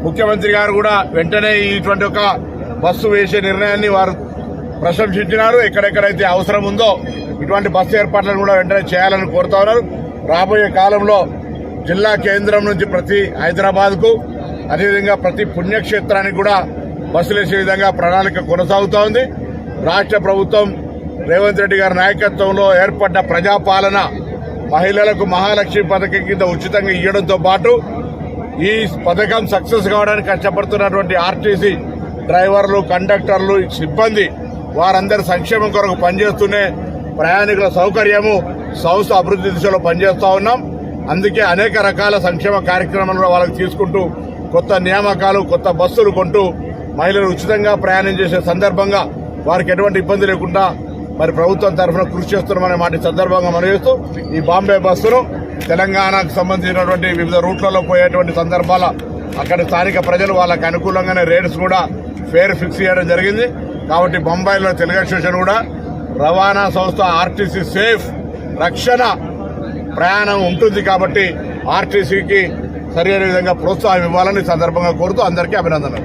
ముఖ్యమంత్రి గారు కూడా వెంటనే ఇటువంటి ఒక బస్సు వేసే నిర్ణయాన్ని వారు ప్రశంసించినారు. ఎక్కడెక్కడైతే అవసరం ఉందో ఇటువంటి బస్సు ఏర్పాట్లను కూడా వెంటనే చేయాలని కోరుతా ఉన్నారు. రాబోయే కాలంలో జిల్లా కేంద్రం నుంచి ప్రతి హైదరాబాద్కు అదేవిధంగా ప్రతి పుణ్యక్షేత్రానికి కూడా బస్సులు వేసే విధంగా ప్రణాళిక కొనసాగుతూ ఉంది. రాష్ట్ర ప్రభుత్వం రేవంత్ రెడ్డి గారి నాయకత్వంలో ఏర్పడ్డ ప్రజాపాలన మహిళలకు మహాలక్ష్మి పథకం కింద ఉచితంగా ఇవ్వడంతో పాటు ఈ పథకం సక్సెస్ కావడానికి కష్టపడుతున్నటువంటి ఆర్టీసీ డ్రైవర్లు, కండక్టర్లు, సిబ్బంది వారందరి సంక్షేమం కొరకు పనిచేస్తూనే ప్రయాణికుల సౌకర్యము సంస్థ అభివృద్ధి దిశలో పనిచేస్తూ ఉన్నాం. అందుకే అనేక రకాల సంక్షేమ కార్యక్రమాలు వాళ్ళకి తీసుకుంటూ కొత్త నియామకాలు, కొత్త బస్సులు కొంటూ మహిళలు ఉచితంగా ప్రయాణం చేసే సందర్భంగా వారికి ఎటువంటి ఇబ్బంది లేకుండా మరి ప్రభుత్వం తరఫున కృషి చేస్తున్నామనే మాట సందర్భంగా మనవేస్తూ ఈ బాంబే బస్సును తెలంగాణకు సంబంధించినటువంటి వివిధ రూట్లలో పోయేటువంటి సందర్భాల అక్కడ స్థానిక ప్రజలు వాళ్ళకి అనుకూలంగానే రేట్స్ కూడా ఫేర్ ఫిక్స్ చేయడం జరిగింది. కాబట్టి బొంబాయిలో తెలుగు అసోసియేషన్ కూడా రవాణా సంస్థ ఆర్టీసీ సేఫ్ రక్షణ ప్రయాణం ఉంటుంది కాబట్టి ఆర్టీసీకి సరైన విధంగా ప్రోత్సాహం ఇవ్వాలని సందర్భంగా కోరుతూ అందరికీ అభినందనలు.